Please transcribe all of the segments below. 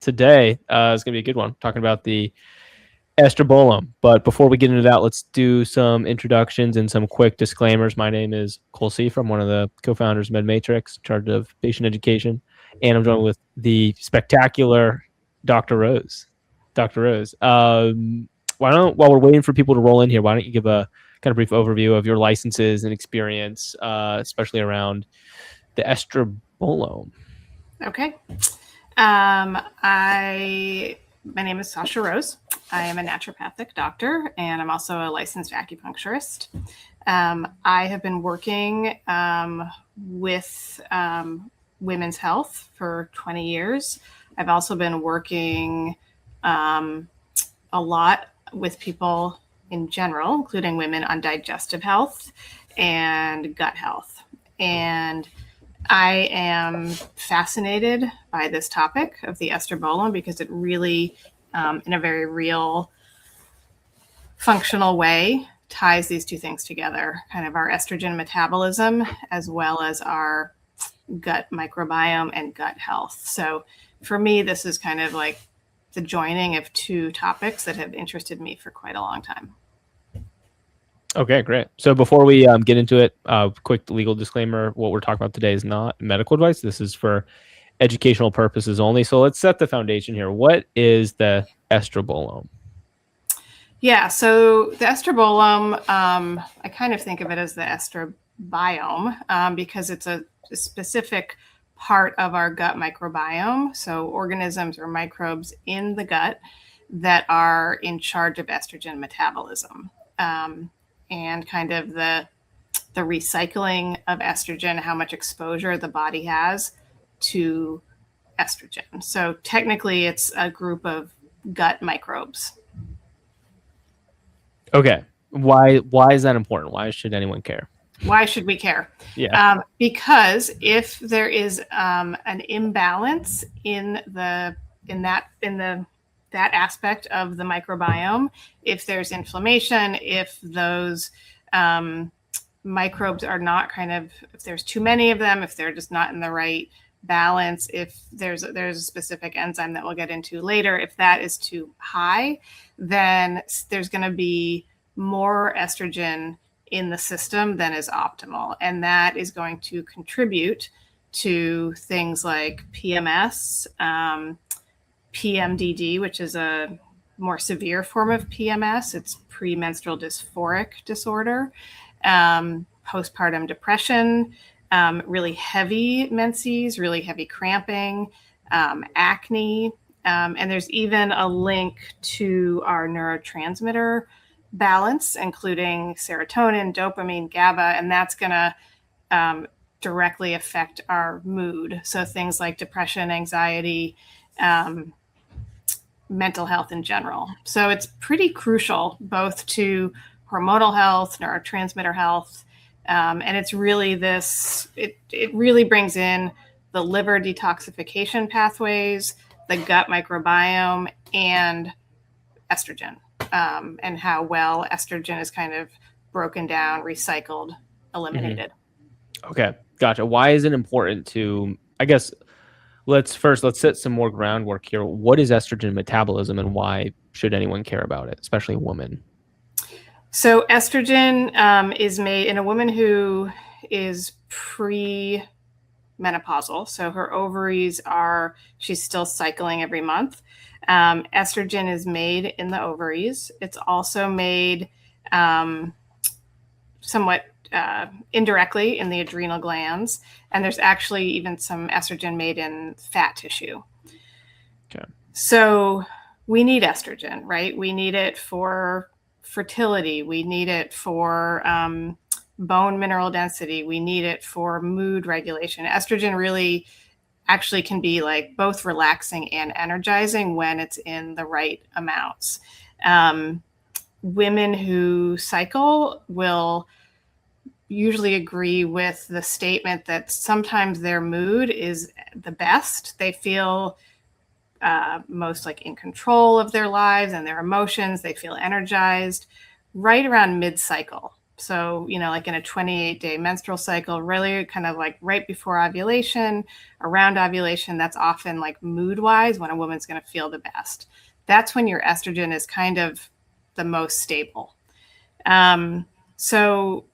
Today is going to be a good one, talking about the Estrobolome. But before we get into that, let's do some introductions and some quick disclaimers. My name is Cole Seif. I'm one of the co-founders of MedMatrix, in charge of patient education. And I'm joined with the spectacular Dr. Rose. Dr. Rose, while we're waiting for people to roll in here, why don't you give a kind of brief overview of your licenses and experience, especially around the Estrobolome? Okay. My name is Sasha Rose. I am a naturopathic doctor, and I'm also a licensed acupuncturist. I have been working with women's health for 20 years. I've also been working a lot with people in general, including women, on digestive health and gut health. And I am fascinated by this topic of the estrobolome because it really, in a very real, functional way, ties these two things together, kind of our estrogen metabolism as well as our gut microbiome and gut health. So for me, this is kind of like the joining of two topics that have interested me for quite a long time. Okay, great. So before we get into it, quick legal disclaimer, what we're talking about today is not medical advice. This is for educational purposes only. So let's set the foundation here. What is the estrobolome? Yeah, so the estrobolome, I kind of think of it as the estrobiome because it's a specific part of our gut microbiome. So organisms or microbes in the gut that are in charge of estrogen metabolism. And kind of the recycling of estrogen, how much exposure the body has to estrogen. So technically, it's a group of gut microbes. Okay. Why is that important? Why should anyone care? Why should we care? Yeah. Because if there is an imbalance in that aspect of the microbiome, if there's inflammation, if those microbes are not if there's too many of them, if they're just not in the right balance, if there's a specific enzyme that we'll get into later, if that is too high, then there's going to be more estrogen in the system than is optimal. And that is going to contribute to things like PMS, PMDD, which is a more severe form of PMS. It's premenstrual dysphoric disorder, postpartum depression, really heavy menses, really heavy cramping, acne. And there's even a link to our neurotransmitter balance, including serotonin, dopamine, GABA, and that's going to directly affect our mood. So things like depression, anxiety, mental health in general. So it's pretty crucial both to hormonal health, neurotransmitter health, and it's really it really brings in the liver detoxification pathways, the gut microbiome, and estrogen, and how well estrogen is kind of broken down, recycled, eliminated. Mm-hmm. Okay, gotcha. Why is it important to, I guess, let's set some more groundwork here. What is estrogen metabolism and why should anyone care about it, especially women? So estrogen is made in a woman who is pre-menopausal. So her ovaries she's still cycling every month. Estrogen is made in the ovaries. It's also made somewhat indirectly in the adrenal glands. And there's actually even some estrogen made in fat tissue. Okay. So we need estrogen, right? We need it for fertility. We need it for bone mineral density. We need it for mood regulation. Estrogen really actually can be like both relaxing and energizing when it's in the right amounts. Women who cycle will usually agree with the statement that sometimes their mood is the best. They feel most like in control of their lives and their emotions. They feel energized right around mid-cycle. So, like in a 28-day menstrual cycle, really kind of like right before ovulation, around ovulation, that's often like mood-wise when a woman's going to feel the best. That's when your estrogen is kind of the most stable. So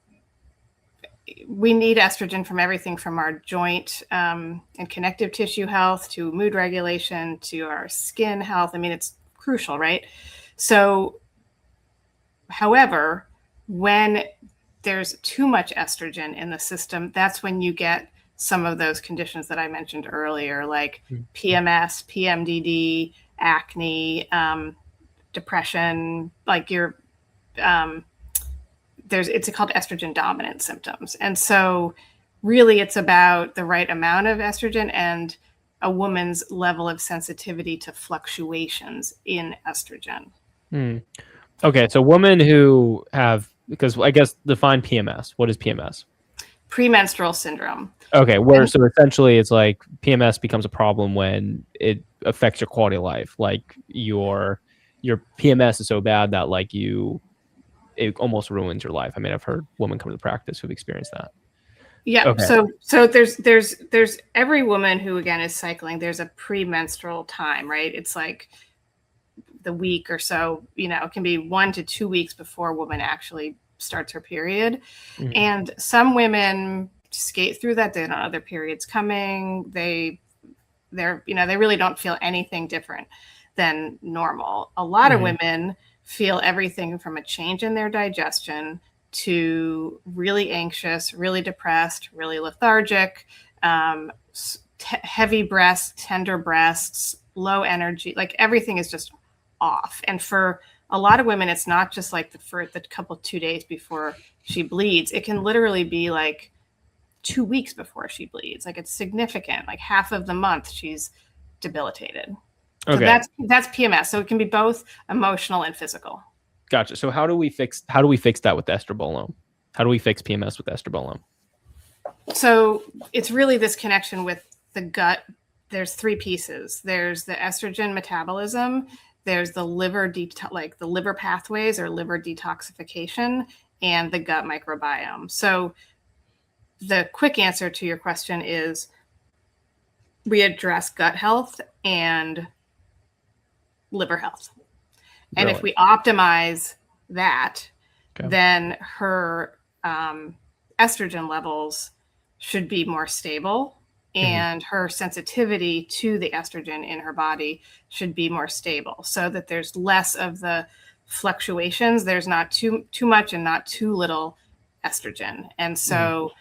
we need estrogen from everything from our joint and connective tissue health to mood regulation to our skin health. I mean, it's crucial, right? So, however, when there's too much estrogen in the system, that's when you get some of those conditions that I mentioned earlier, like PMS, PMDD, acne, depression, like it's called estrogen dominant symptoms. And so really it's about the right amount of estrogen and a woman's level of sensitivity to fluctuations in estrogen. Okay, so women who have, because I guess define PMS. What is PMS? Premenstrual syndrome. Okay, so essentially it's like PMS becomes a problem when it affects your quality of life. Like your PMS is so bad that like it almost ruins your life. I mean, I've heard women come to the practice who've experienced that. Yeah. Okay. So there's every woman who again is cycling, there's a premenstrual time, right? It's like the week or so, it can be 1 to 2 weeks before a woman actually starts her period. Mm-hmm. And some women skate through that. They don't know their period's coming. They really don't feel anything different than normal. A lot of women feel everything from a change in their digestion to really anxious, really depressed, really lethargic, heavy breasts, tender breasts, low energy, like everything is just off. And for a lot of women, it's not just like for the couple 2 days before she bleeds. It can literally be like 2 weeks before she bleeds. Like it's significant, like half of the month she's debilitated. Okay. So that's PMS. So it can be both emotional and physical. Gotcha. So how do we fix that with estrobolome? How do we fix PMS with estrobolome? So it's really this connection with the gut. There's 3 pieces. There's the estrogen metabolism. There's the liver the liver pathways or liver detoxification, and the gut microbiome. So the quick answer to your question is we address gut health and liver health. And if we optimize that, then her estrogen levels should be more stable, and her sensitivity to the estrogen in her body should be more stable, so that there's less of the fluctuations. There's not too much and not too little estrogen. And so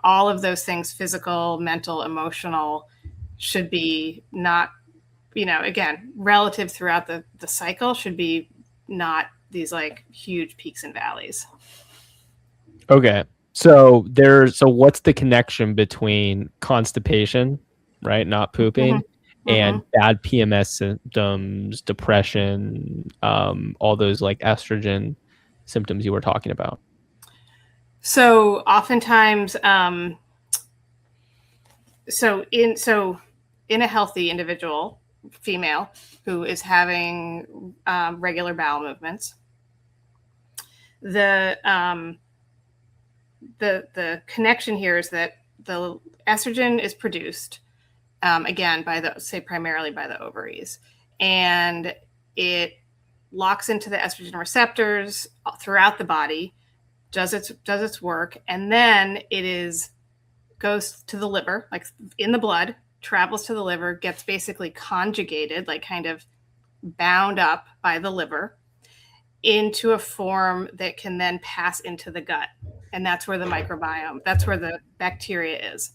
all of those things, physical, mental, emotional, should be not, again, relative throughout the cycle, should be not these like huge peaks and valleys. Okay. So what's the connection between constipation, right? Not pooping, and bad PMS symptoms, depression, all those like estrogen symptoms you were talking about? So oftentimes, in a healthy individual, female, who is having regular bowel movements, the connection here is that the estrogen is produced again primarily by the ovaries, and it locks into the estrogen receptors throughout the body, does its work, and then goes to the liver, like in the blood, travels to the liver, gets basically conjugated, like kind of bound up by the liver into a form that can then pass into the gut. And that's where the microbiome, that's where the bacteria is.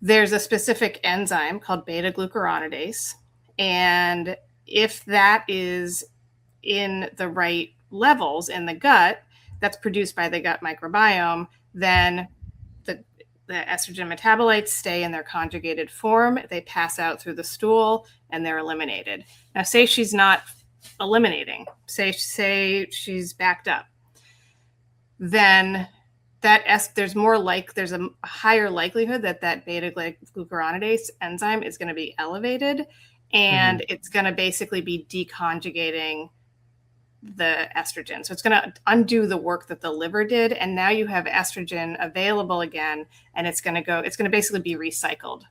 There's a specific enzyme called beta-glucuronidase. And if that is in the right levels in the gut, that's produced by the gut microbiome, then the estrogen metabolites stay in their conjugated form. They pass out through the stool and they're eliminated. Now, say she's not eliminating, say she's backed up, then there's a higher likelihood that beta-glucuronidase enzyme is going to be elevated, and it's going to basically be deconjugating the estrogen. So it's going to undo the work that the liver did. And now you have estrogen available again, and it's going to basically be recycled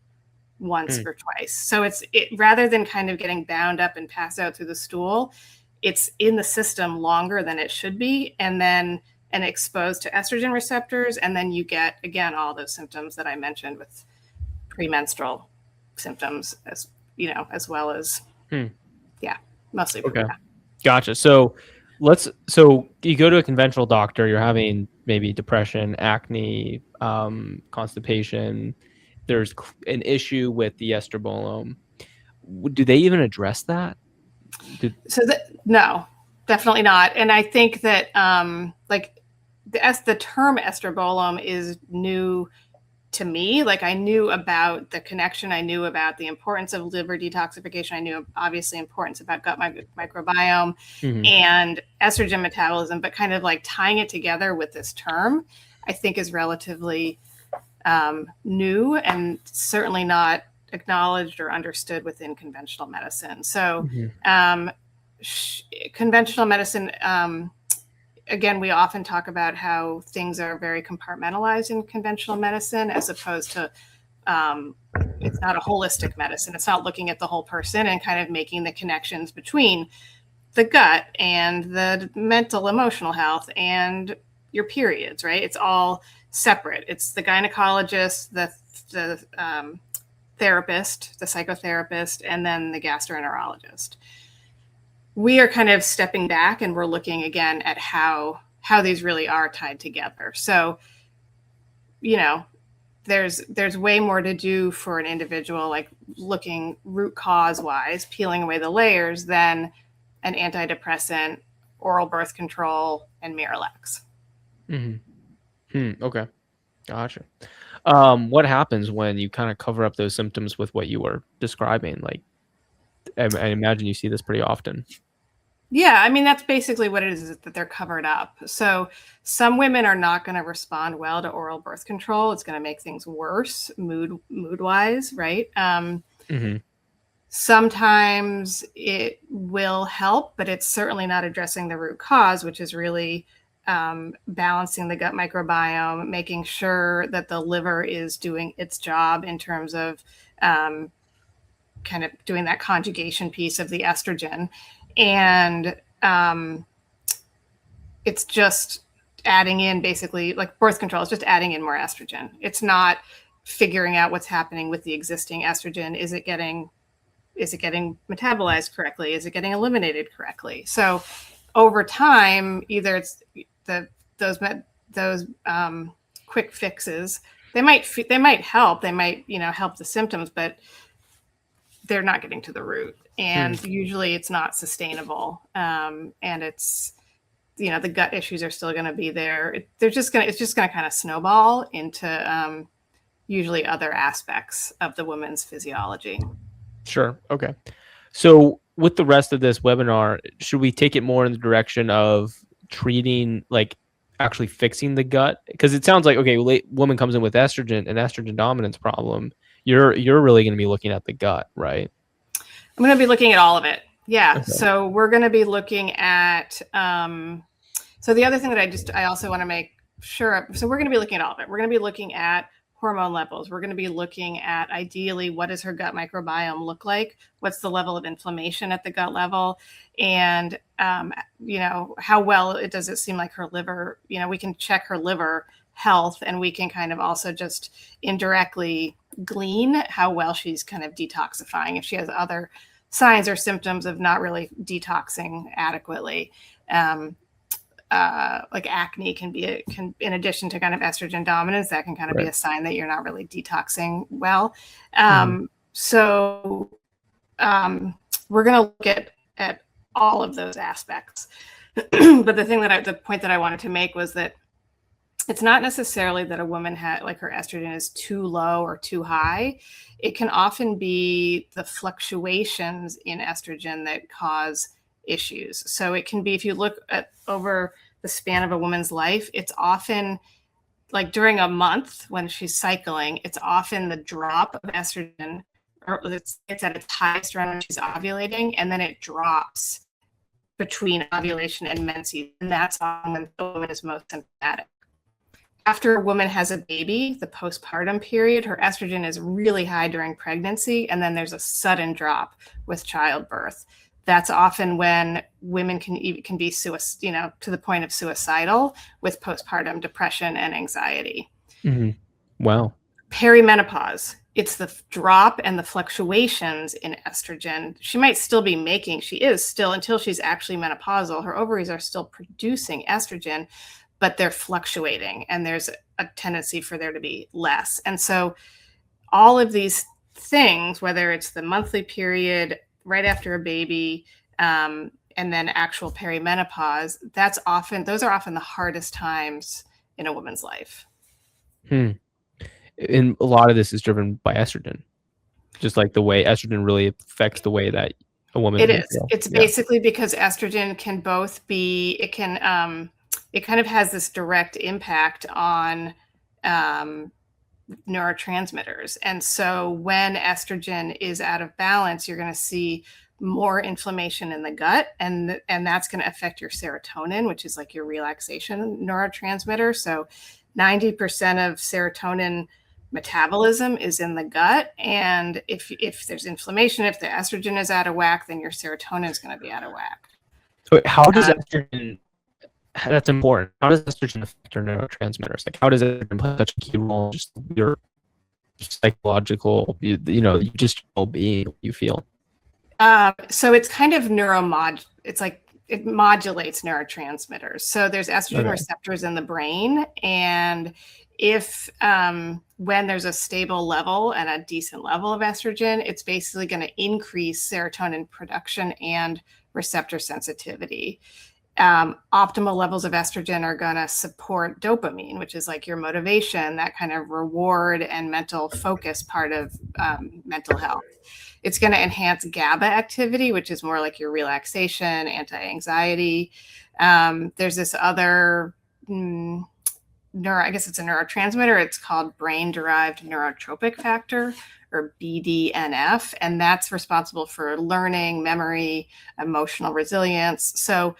once or twice. So rather than kind of getting bound up and pass out through the stool, it's in the system longer than it should be, and exposed to estrogen receptors. And then you get, again, all those symptoms that I mentioned with premenstrual symptoms, as well as, mostly. Okay. Gotcha. So you go to a conventional doctor, you're having maybe depression, acne, constipation. There's an issue with the estrobolome. Do they even address that? No, definitely not. And I think that the term estrobolome is new to me. Like, I knew about the connection. I knew about the importance of liver detoxification. I knew obviously importance about gut microbiome and estrogen metabolism, but kind of like tying it together with this term, I think is relatively new and certainly not acknowledged or understood within conventional medicine. So conventional medicine, again, we often talk about how things are very compartmentalized in conventional medicine, as opposed to it's not a holistic medicine. It's not looking at the whole person and kind of making the connections between the gut and the mental, emotional health and your periods, right? It's all separate. It's the gynecologist, the therapist, the psychotherapist, and then the gastroenterologist. We are kind of stepping back and we're looking again at how these really are tied together. So, there's way more to do for an individual, like looking root cause wise, peeling away the layers, than an antidepressant, oral birth control, and Miralax. Okay. Gotcha. What happens when you kind of cover up those symptoms with what you were describing? Like, I imagine you see this pretty often. Yeah, I mean, that's basically what it is that they're covered up. So some women are not going to respond well to oral birth control. It's going to make things worse mood wise, right? Sometimes it will help, but it's certainly not addressing the root cause, which is really balancing the gut microbiome, making sure that the liver is doing its job in terms of kind of doing that conjugation piece of the estrogen. And it's just adding in, basically, like birth control is just adding in more estrogen. It's not figuring out what's happening with the existing estrogen. Is it getting metabolized correctly? Is it getting eliminated correctly? So over time, either it's those quick fixes, they might help. They might help the symptoms, but they're not getting to the root, and usually it's not sustainable. And it's the gut issues are still going to be there. It's just going to kind of snowball into usually other aspects of the woman's physiology. Sure. Okay. So with the rest of this webinar, should we take it more in the direction of treating, like actually fixing the gut? Because it sounds like, okay, woman comes in with an estrogen dominance problem. You're really going to be looking at the gut, right? I'm going to be looking at all of it. Yeah. Okay. So we're going to be looking at, so the other thing that I also want to make sure, so we're going to be looking at all of it. We're going to be looking at hormone levels. We're going to be looking at, ideally, what does her gut microbiome look like? What's the level of inflammation at the gut level? And, how well does it seem like her liver, we can check her liver health, and we can kind of also just indirectly glean how well she's kind of detoxifying, if she has other signs or symptoms of not really detoxing adequately. Like acne can in addition to kind of estrogen dominance, that can kind of be a sign that you're not really detoxing well. So we're going to look at all of those aspects. But the point that I wanted to make was that it's not necessarily that a woman like her estrogen is too low or too high. It can often be the fluctuations in estrogen that cause issues. So it can be, if you look at over the span of a woman's life, it's often like during a month when she's cycling, it's often the drop of estrogen, or it's at its highest around when she's ovulating, and then it drops between ovulation and menses, and that's when the woman is most symptomatic. After a woman has a baby, the postpartum period, her estrogen is really high during pregnancy, and then there's a sudden drop with childbirth. That's often when women can be, to the point of suicidal with postpartum depression and anxiety. Wow. Perimenopause. It's the drop and the fluctuations in estrogen. She is still, until she's actually menopausal, her ovaries are still producing estrogen, but they're fluctuating, and there's a tendency for there to be less. And so all of these things, whether it's the monthly period right after a baby, and then actual perimenopause, those are often the hardest times in a woman's life. And a lot of this is driven by estrogen, just like the way estrogen really affects the way that a woman It is. feel. It's basically because estrogen can both be, it kind of has this direct impact on neurotransmitters. And so when estrogen is out of balance, you're going to see more inflammation in the gut, and that's going to affect your serotonin, which is like your relaxation neurotransmitter. So 90% of serotonin metabolism is in the gut, and if there's inflammation, if the estrogen is out of whack, then your serotonin is going to be out of whack. So how does estrogen? That's important. How does estrogen affect your neurotransmitters? Like, how does it play such a key role in just your psychological, just well-being you feel? So it's kind of it's like it modulates neurotransmitters. So there's estrogen receptors in the brain, and if when there's a stable level and a decent level of estrogen, it's basically going to increase serotonin production and receptor sensitivity. Optimal levels of estrogen are going to support dopamine, which is like your motivation, that kind of reward and mental focus part of mental health. It's going to enhance GABA activity, which is more like your relaxation, anti-anxiety. There's this other I guess it's a neurotransmitter. It's called brain-derived neurotropic factor, or BDNF, and that's responsible for learning, memory, emotional resilience. So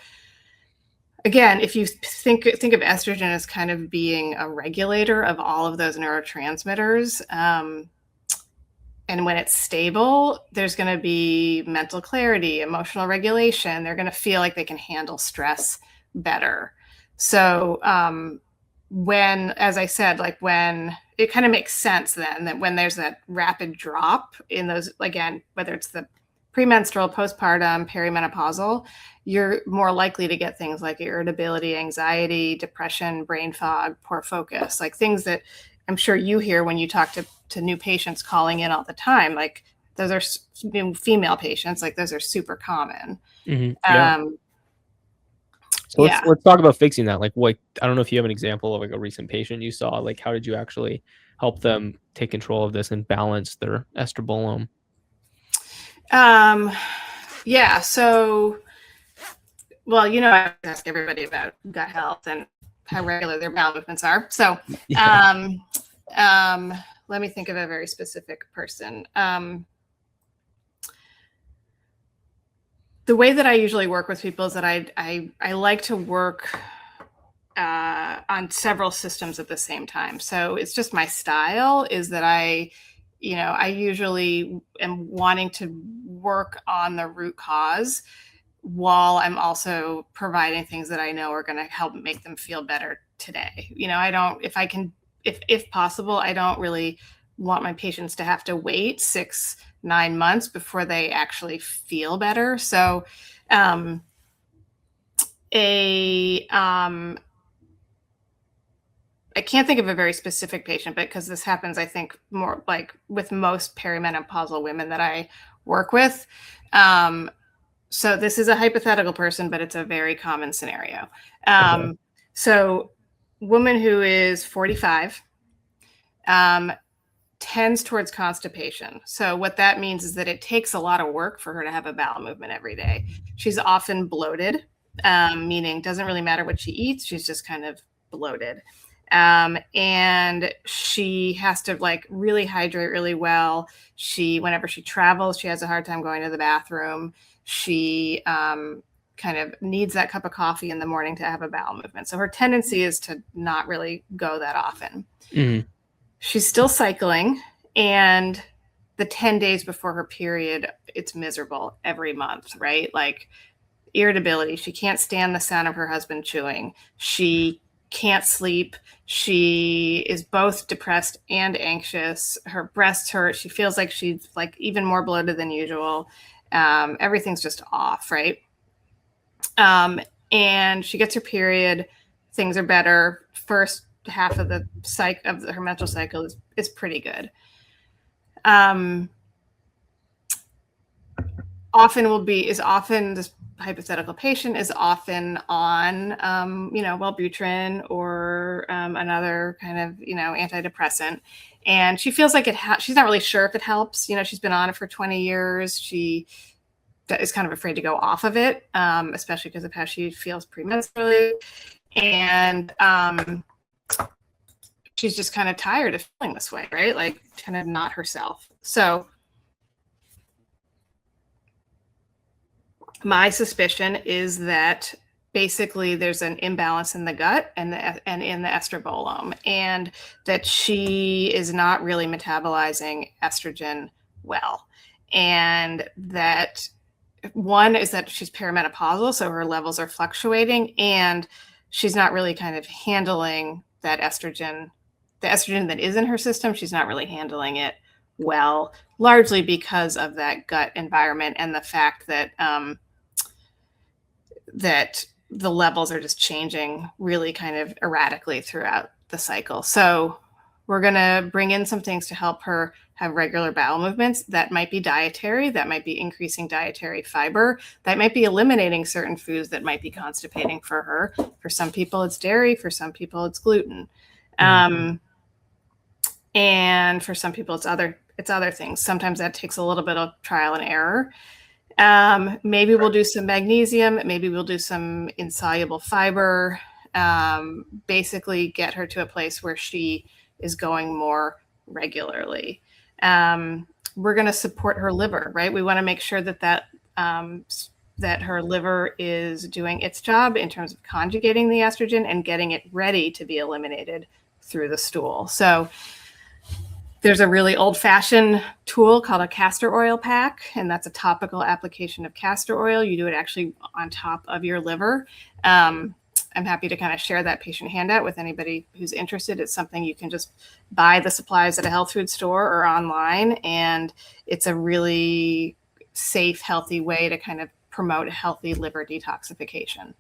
again, if you think of estrogen as kind of being a regulator of all of those neurotransmitters, and when it's stable, there's going to be mental clarity, emotional regulation. They're going to feel like they can handle stress better. So when, as I said, like when it kind of makes sense then that when there's that rapid drop in those, again, whether it's the premenstrual, postpartum, perimenopausal, you're more likely to get things like irritability, anxiety, depression, brain fog, poor focus, like things that I'm sure you hear when you talk to new patients calling in all the time. Like those are female patients, like those are super common. So let's talk about fixing that. Like, what, I don't know if you have an example of like a recent patient you saw. Like, how did you actually help them take control of this and balance their estrobolome? Yeah. So, well, I ask everybody about gut health and how regular their bowel movements are. So, let me think of a very specific person. The way that I usually work with people is that I like to work on several systems at the same time. So it's just my style is that I usually am wanting to work on the root cause while I'm also providing things that I know are going to help make them feel better today. If possible, I don't really want my patients to have to wait 6-9 months before they actually feel better. So I can't think of a very specific patient, but because this happens, I think, more like with most perimenopausal women that I work with. So this is a hypothetical person, but it's a very common scenario. So woman who is 45 tends towards constipation. So what that means is that it takes a lot of work for her to have a bowel movement every day. She's often bloated, meaning doesn't really matter what she eats. She's just kind of bloated. And she has to like really hydrate really well. Whenever she travels, she has a hard time going to the bathroom. She kind of needs that cup of coffee in the morning to have a bowel movement. So her tendency is to not really go that often. Mm-hmm. She's still cycling, and the 10 days before her period, it's miserable every month, right? Like irritability. She can't stand the sound of her husband chewing. She can't sleep. She is both depressed and anxious. Her breasts hurt. She feels like she's like even more bloated than usual. Everything's just off, right? And she gets her period. Things are better. First half of the her menstrual cycle is pretty good. This hypothetical patient is often on Wellbutrin or another kind of antidepressant, and she feels like she's not really sure if it helps. She's been on it for 20 years. She is kind of afraid to go off of it, especially because of how she feels premenstrually, and she's just kind of tired of feeling this way, right? Like kind of not herself. So my suspicion is that basically there's an imbalance in the gut and in the estrobolome, and that she is not really metabolizing estrogen well. And that one is that she's perimenopausal, so her levels are fluctuating, and she's not really kind of handling that estrogen, the estrogen that is in her system. She's not really handling it well, largely because of that gut environment and the fact that that the levels are just changing really kind of erratically throughout the cycle. So we're going to bring in some things to help her have regular bowel movements. That might be dietary, that might be increasing dietary fiber, that might be eliminating certain foods that might be constipating for her. For some people it's dairy, for some people it's gluten. And for some people it's other things. Sometimes that takes a little bit of trial and error. Maybe we'll do some magnesium, maybe we'll do some insoluble fiber, basically get her to a place where she is going more regularly. We're going to support her liver, right? We want to make sure that her liver is doing its job in terms of conjugating the estrogen and getting it ready to be eliminated through the stool. So there's a really old-fashioned tool called a castor oil pack, and that's a topical application of castor oil. You do it actually on top of your liver. I'm happy to kind of share that patient handout with anybody who's interested. It's something you can just buy the supplies at a health food store or online, and it's a really safe, healthy way to kind of promote a healthy liver detoxification.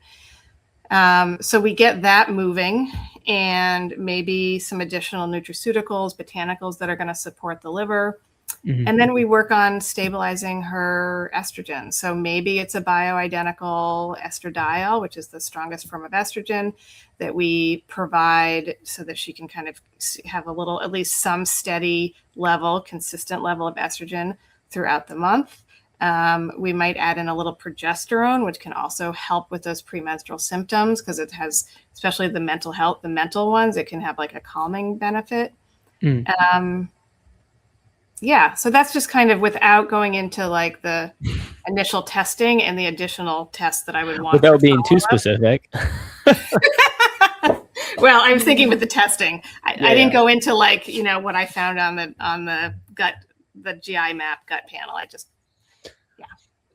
So we get that moving, and maybe some additional nutraceuticals, botanicals that are going to support the liver. Mm-hmm. And then we work on stabilizing her estrogen. So maybe it's a bioidentical estradiol, which is the strongest form of estrogen, that we provide so that she can kind of have a little, at least some steady level, consistent level of estrogen throughout the month. We might add in a little progesterone, which can also help with those premenstrual symptoms, because it has, especially the mental ones, it can have like a calming benefit. Yeah, so that's just kind of without going into like the initial testing and the additional tests that I would want. Without being too specific. Well, I was thinking with the testing, I didn't go into like, what I found on the gut, the GI map gut panel.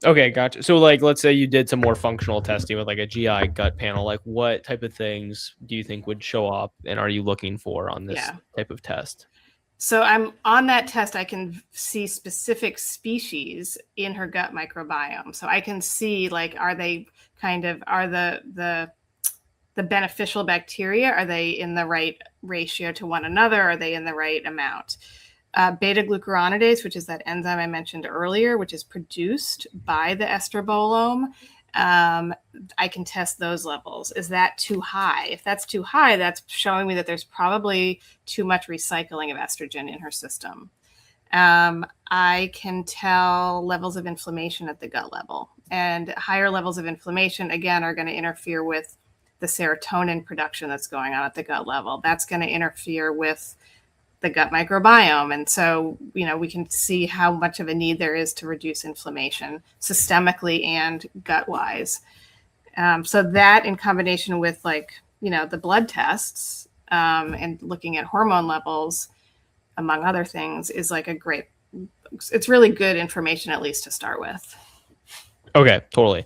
Okay, gotcha. So like, let's say you did some more functional testing with like a GI gut panel, like what type of things do you think would show up, and are you looking for on this type of test? So I'm on that test, I can see specific species in her gut microbiome. So I can see like, are the beneficial bacteria, are they in the right ratio to one another? Are they in the right amount? Beta-glucuronidase, which is that enzyme I mentioned earlier, which is produced by the estrobolome, I can test those levels. Is that too high? If that's too high, that's showing me that there's probably too much recycling of estrogen in her system. I can tell levels of inflammation at the gut level, and higher levels of inflammation, again, are going to interfere with the serotonin production that's going on at the gut level. That's going to interfere with the gut microbiome. And so, we can see how much of a need there is to reduce inflammation systemically and gut-wise. So that in combination with the blood tests and looking at hormone levels, among other things, is it's really good information, at least to start with. Okay, totally.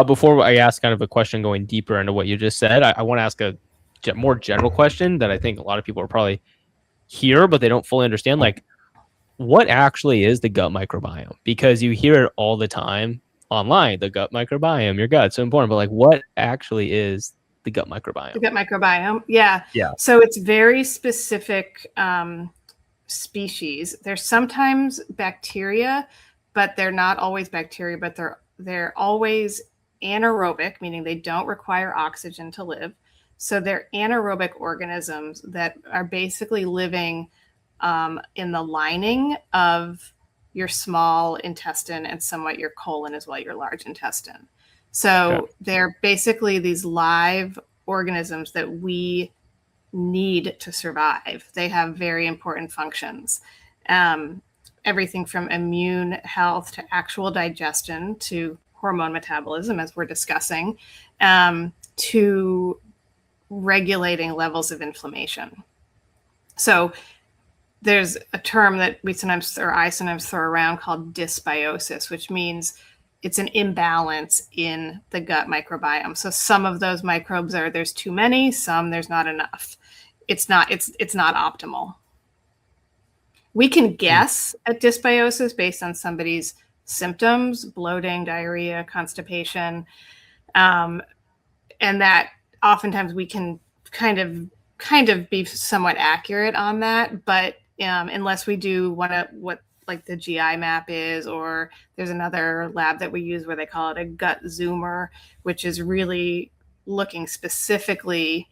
Before I ask kind of a question going deeper into what you just said, I want to ask a more general question that I think a lot of people are probably hear, but they don't fully understand. Like, what actually is the gut microbiome? Because you hear it all the time online, the gut microbiome, your gut's so important, but like, what actually is the gut microbiome? The gut microbiome, yeah. Yeah. So it's very specific species. There's sometimes bacteria, but they're not always bacteria, but they're always anaerobic, meaning they don't require oxygen to live. So they're anaerobic organisms that are basically living in the lining of your small intestine and somewhat your colon as well, your large intestine. So they're basically these live organisms that we need to survive. They have very important functions. Everything from immune health to actual digestion to hormone metabolism, as we're discussing, to regulating levels of inflammation. So there's a term that I sometimes throw around called dysbiosis, which means it's an imbalance in the gut microbiome. So some of those microbes there's too many, some there's not enough. It's not optimal. We can guess at dysbiosis based on somebody's symptoms: bloating, diarrhea, constipation, and that oftentimes we can kind of be somewhat accurate on that. But unless we do what like the GI map is, or there's another lab that we use where they call it a gut zoomer, which is really looking specifically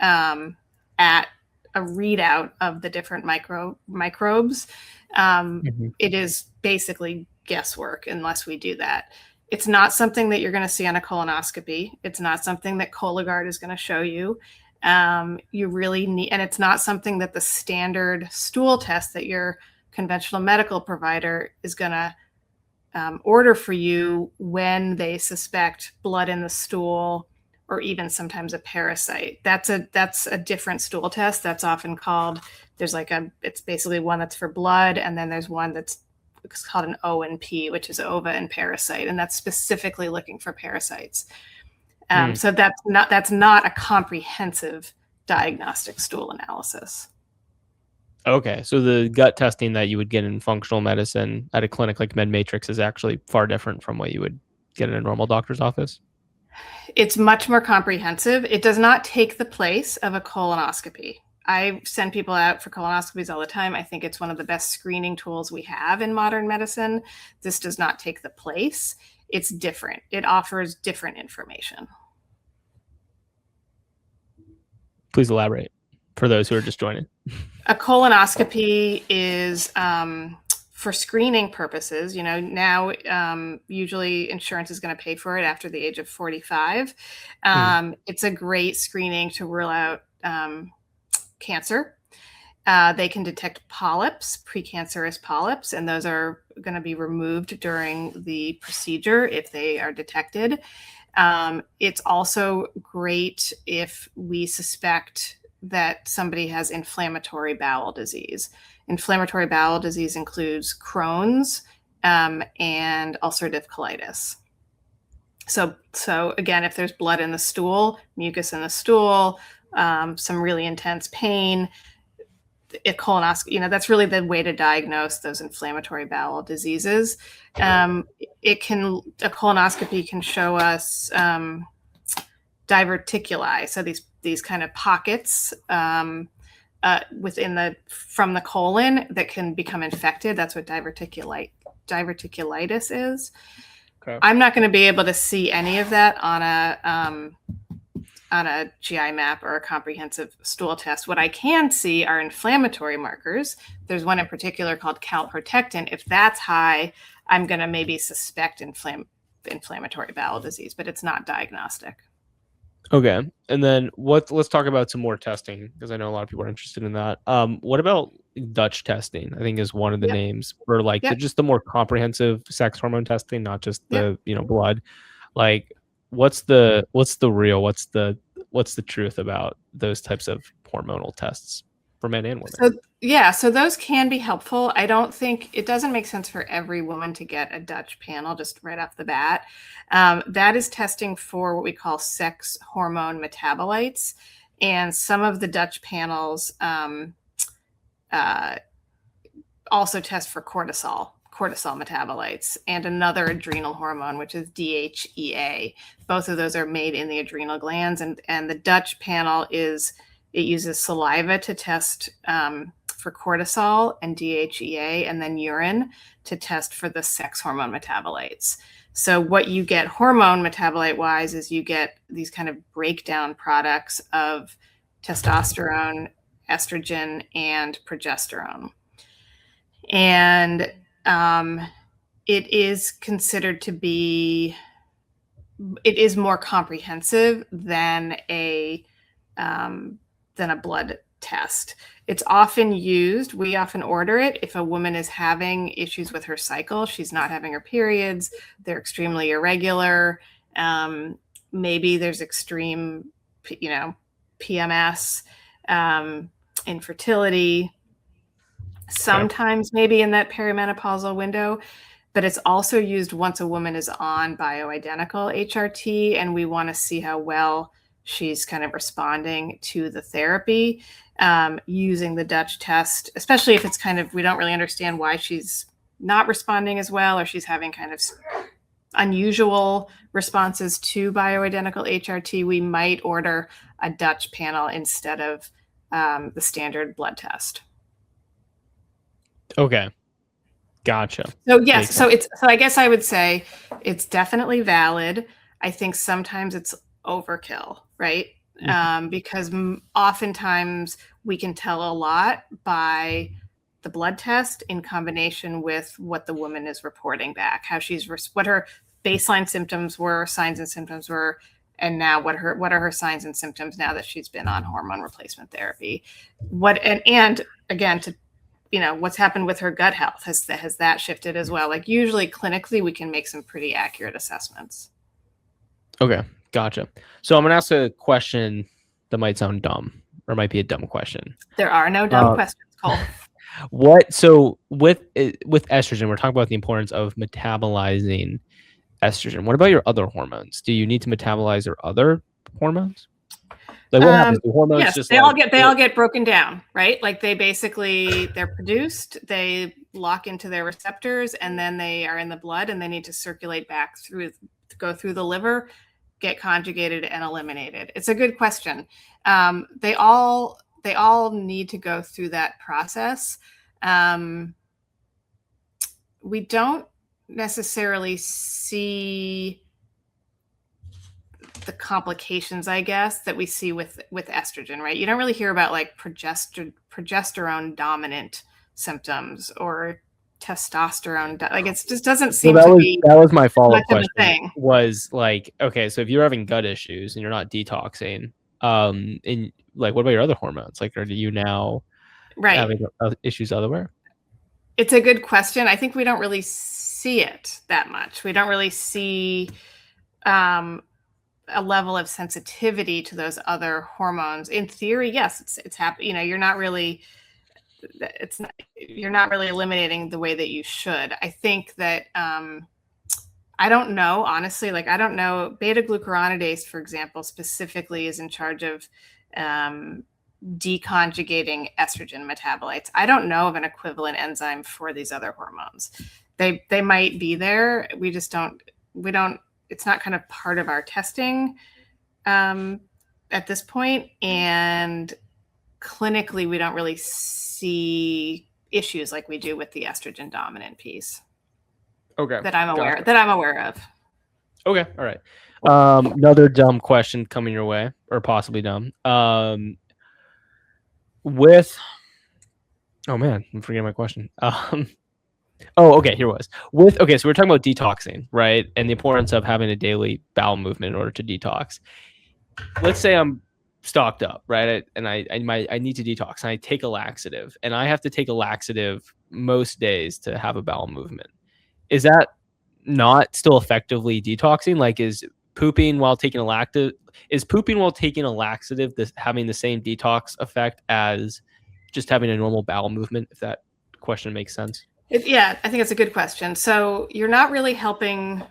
at a readout of the different microbes. It is basically guesswork unless we do that. It's not something that you're going to see on a colonoscopy. It's not something that Cologuard is going to show you. You really need, and it's not something that the standard stool test that your conventional medical provider is going to order for you when they suspect blood in the stool, or even sometimes a parasite. That's a different stool test. That's often called, it's basically one that's for blood, and then there's one it's called an O&P, which is ova and parasite, and that's specifically looking for parasites. So that's not a comprehensive diagnostic stool analysis. Okay, so the gut testing that you would get in functional medicine at a clinic like MedMatrix is actually far different from what you would get in a normal doctor's office? It's much more comprehensive. It does not take the place of a colonoscopy. I send people out for colonoscopies all the time. I think it's one of the best screening tools we have in modern medicine. This does not take the place. It's different. It offers different information. Please elaborate for those who are just joining. A colonoscopy is for screening purposes. Now usually insurance is going to pay for it after the age of 45. It's a great screening to rule out cancer. They can detect polyps, precancerous polyps, and those are going to be removed during the procedure if they are detected. It's also great if we suspect that somebody has inflammatory bowel disease. Inflammatory bowel disease includes Crohn's and ulcerative colosis. So again, if there's blood in the stool, mucus in the stool, some really intense pain, a colonoscopy, that's really the way to diagnose those inflammatory bowel diseases. A colonoscopy can show us diverticuli, so these kind of pockets from the colon that can become infected. That's what diverticulitis is. Okay. I'm not going to be able to see any of that on a GI map or a comprehensive stool test. What I can see are inflammatory markers. There's one in particular called calprotectin. If that's high, I'm going to maybe suspect inflammatory bowel disease, but it's not diagnostic. Okay. And then let's talk about some more testing, because I know a lot of people are interested in that. What about Dutch testing? I think is one of the names for just the more comprehensive sex hormone testing, not just the blood. Like, what's the real, what's the truth about those types of hormonal tests for men and women? So yeah, so those can be helpful. I don't think it doesn't make sense for every woman to get a Dutch panel just right off the bat. That is testing for what we call sex hormone metabolites, and some of the Dutch panels also test for cortisol metabolites, and another adrenal hormone, which is DHEA. Both of those are made in the adrenal glands, and the Dutch panel uses saliva to test for cortisol and DHEA, and then urine to test for the sex hormone metabolites. So what you get hormone metabolite wise is you get these kind of breakdown products of testosterone, estrogen, and progesterone. And it is considered to be, it is more comprehensive than a blood test. It's often used, we often order it if a woman is having issues with her cycle. She's not having her periods, they're extremely irregular. Maybe there's extreme, PMS, infertility, sometimes maybe in that perimenopausal window, but it's also used once a woman is on bioidentical HRT and we want to see how well she's kind of responding to the therapy, using the Dutch test, especially if it's kind of, we don't really understand why she's not responding as well, or she's having kind of unusual responses to bioidentical HRT. We might order a Dutch panel instead of the standard blood test. Okay. Gotcha. So yes, so I guess I would say it's definitely valid. I think sometimes it's overkill, right? Because oftentimes we can tell a lot by the blood test in combination with what the woman is reporting back, how what her baseline symptoms were, signs and symptoms were, and now what are her signs and symptoms now that she's been on hormone replacement therapy. And again, to what's happened with her gut health, has that shifted as well? Like usually clinically we can make some pretty accurate assessments. Okay. Gotcha. So I'm going to ask a question that might sound dumb, or might be a dumb question. There are no dumb questions, Cole. So with estrogen, we're talking about the importance of metabolizing estrogen. What about your other hormones? Do you need to metabolize your other hormones? Like what happens? The hormones yes, they all get broken down, right? Like they're produced, they lock into their receptors, and then they are in the blood, and they need to circulate back go through the liver, get conjugated and eliminated. It's a good question. They all need to go through that process. We don't necessarily see the complications, I guess, that we see with estrogen, right? You don't really hear about like progesterone dominant symptoms or testosterone. Like it just doesn't seem to be. That was my follow-up question. Was like, okay, so if you're having gut issues and you're not detoxing, and like, what about your other hormones? Like, are you now having issues elsewhere? It's a good question. I think we don't really see it that much. We don't really see a level of sensitivity to those other hormones. In theory, yes, it's happening. You're not really eliminating the way that you should. I think that I don't know, honestly, like I don't know, beta-glucuronidase, for example, specifically is in charge of deconjugating estrogen metabolites. I don't know of an equivalent enzyme for these other hormones. They might be there. We just don't, it's not kind of part of our testing at this point. And clinically, we don't really see issues like we do with the estrogen dominant piece. Okay. That I'm aware of. Okay. All right. Another dumb question coming your way, or possibly dumb. Oh man, I'm forgetting my question. Okay, here it was. So we're talking about detoxing, right? And the importance of having a daily bowel movement in order to detox. Let's say I'm stocked up, right? And I need to detox, and I take a laxative, and I have to take a laxative most days to have a bowel movement. Is that not still effectively detoxing? Like, is pooping while taking a laxative having the same detox effect as just having a normal bowel movement, if that question makes sense? Yeah, I think it's a good question. So you're not really helping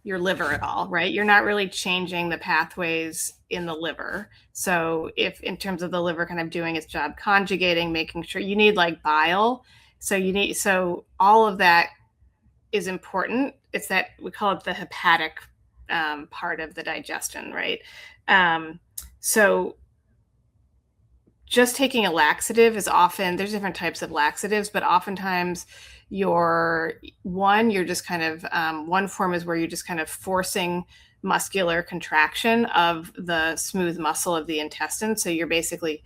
your liver at all, right? You're not really changing the pathways in the liver. So if in terms of the liver kind of doing its job, conjugating, making sure you need like bile. So all of that is important. It's that we call it the hepatic part of the digestion, right? So just taking a laxative is often, there's different types of laxatives, but oftentimes you're just kind of, one form is where you're just kind of forcing muscular contraction of the smooth muscle of the intestine. So you're basically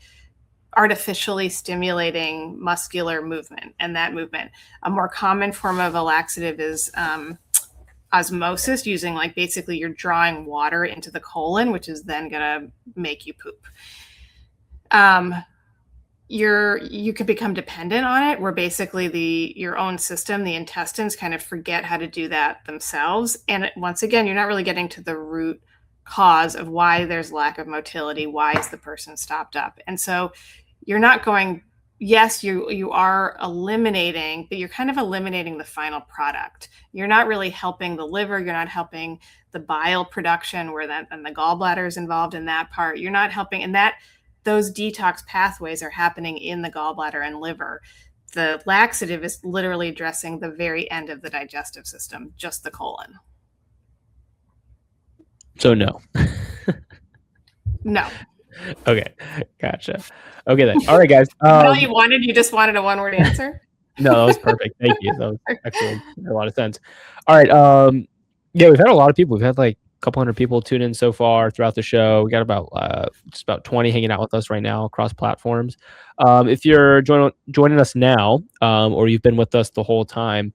artificially stimulating muscular movement and that movement. A more common form of a laxative is osmosis, using like basically you're drawing water into the colon, which is then going to make you poop. You could become dependent on it, where basically your own system, the intestines, kind of forget how to do that themselves. And once again, you're not really getting to the root cause of why there's lack of motility. Why is the person stopped up? And so you're not going, yes, you are eliminating, but you're kind of eliminating the final product. You're not really helping the liver. You're not helping the bile production, where and the gallbladder is involved in that part. You're not helping, and those detox pathways are happening in the gallbladder and liver. The laxative is literally addressing the very end of the digestive system, just the colon. So no. No. Okay, gotcha. Okay then. All right, guys. You just wanted a one-word answer? No, that was perfect. Thank you. That was excellent. Made a lot of sense. All right. Yeah, we've had a lot of people. We've had like a couple hundred people tune in so far throughout the show. We got just about 20 hanging out with us right now across platforms. If you're joining us now, or you've been with us the whole time,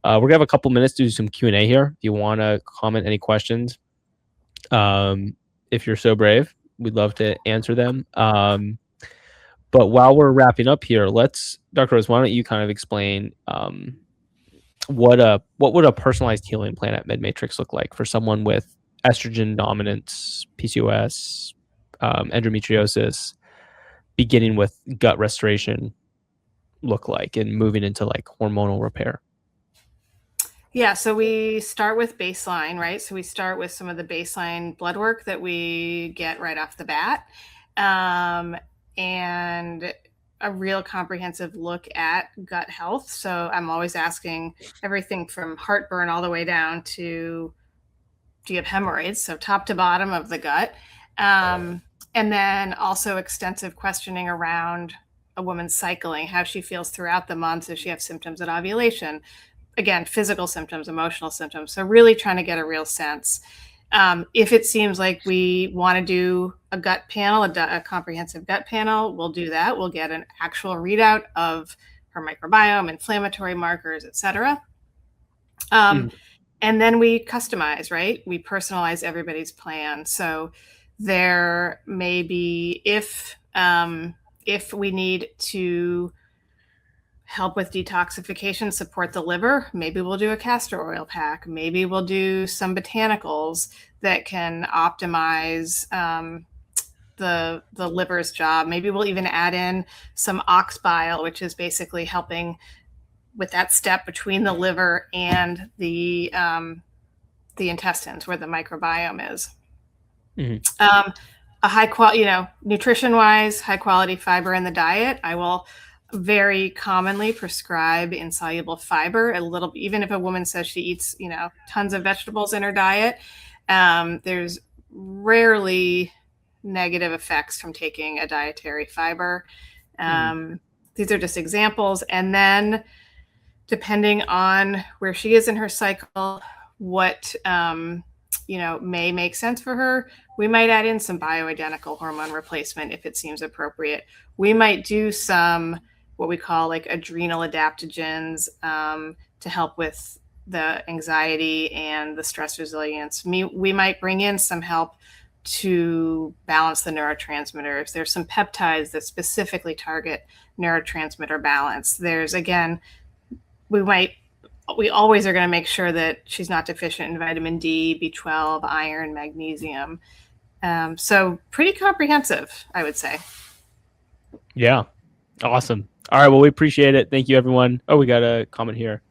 we're gonna have a couple minutes to do some Q&A here. If you want to comment any questions, if you're so brave, we'd love to answer them. But while we're wrapping up here, Dr. Rose, why don't you kind of explain what would a personalized healing plan at MedMatrix look like for someone with estrogen dominance, PCOS, endometriosis, beginning with gut restoration look like, and moving into like hormonal repair? Yeah, so we start with baseline, right? So we start with some of the baseline blood work that we get right off the bat, and a real comprehensive look at gut health. So I'm always asking everything from heartburn all the way down to, do you have hemorrhoids? So top to bottom of the gut. And then also extensive questioning around a woman's cycling, how she feels throughout the month. Does she have symptoms at ovulation? Again, physical symptoms, emotional symptoms. So really trying to get a real sense. If it seems like we want to do a gut panel, a comprehensive gut panel, we'll do that. We'll get an actual readout of her microbiome, inflammatory markers, et cetera. And then we customize, right? We personalize everybody's plan. So there may be, if we need to help with detoxification, support the liver, maybe we'll do a castor oil pack. Maybe we'll do some botanicals that can optimize the liver's job. Maybe we'll even add in some ox bile, which is basically helping with that step between the liver and the intestines, where the microbiome is. Mm-hmm. A high quality, nutrition wise, high quality fiber in the diet. I will very commonly prescribe insoluble fiber, even if a woman says she eats, tons of vegetables in her diet. There's rarely negative effects from taking a dietary fiber. These are just examples. And then depending on where she is in her cycle, what, may make sense for her, we might add in some bioidentical hormone replacement if it seems appropriate. We might do some what we call like adrenal adaptogens to help with the anxiety and the stress resilience. We might bring in some help to balance the neurotransmitters. There's some peptides that specifically target neurotransmitter balance. There's, again, we might we always are going to make sure that she's not deficient in vitamin D, B12, iron, magnesium. So pretty comprehensive, I would say. Yeah. Awesome. All right. Well, we appreciate it. Thank you, everyone. Oh, we got a comment here.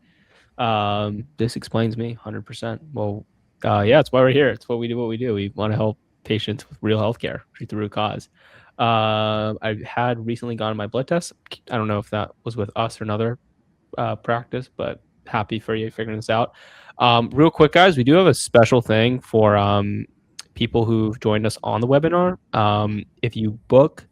This explains me 100%. Well, yeah, it's why we're here. It's what we do. We want to help patients with real healthcare, treat the root cause. I had recently gotten my blood test. I don't know if that was with us or another practice, but happy for you figuring this out. Real quick, guys, we do have a special thing for people who've joined us on the webinar. If you book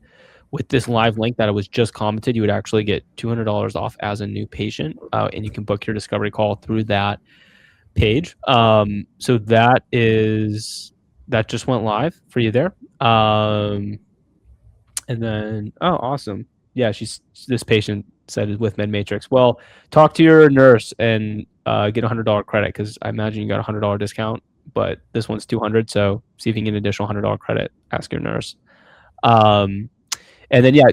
with this live link that I was just commented, you would actually get $200 off as a new patient, and you can book your discovery call through that page. So that just went live for you there. And then, oh, awesome. Yeah, this patient said with MedMatrix. Well, talk to your nurse and get a $100 credit, because I imagine you got a $100 discount, but this one's $200. So see if you can get an additional $100 credit. Ask your nurse. And then, yeah,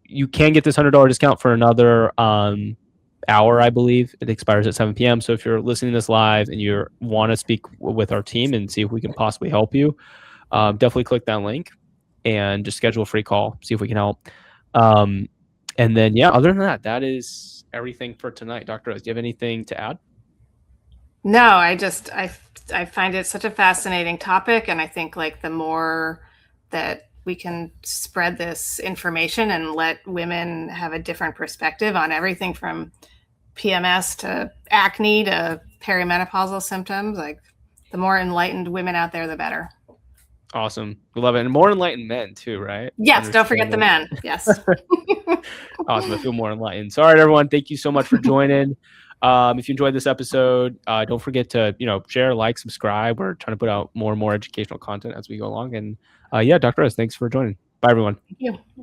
you can get this $100 discount for another hour, I believe. It expires at 7 p.m. So if you're listening to this live and you want to speak with our team and see if we can possibly help you, definitely click that link and just schedule a free call, see if we can help. And then, yeah, other than that, that is everything for tonight. Dr. Rose, do you have anything to add? No, I find it such a fascinating topic. And I think like the more that we can spread this information and let women have a different perspective on everything from PMS to acne to perimenopausal symptoms, like the more enlightened women out there, the better. Awesome. We love it. And more enlightened men too, right? Yes. Don't forget the men. Yes. Awesome. I feel more enlightened. So, all right, everyone. Thank you so much for joining. If you enjoyed this episode, don't forget to, share, like, subscribe. We're trying to put out more and more educational content as we go along. And yeah, Dr. Rose, thanks for joining. Bye, everyone. Thank you.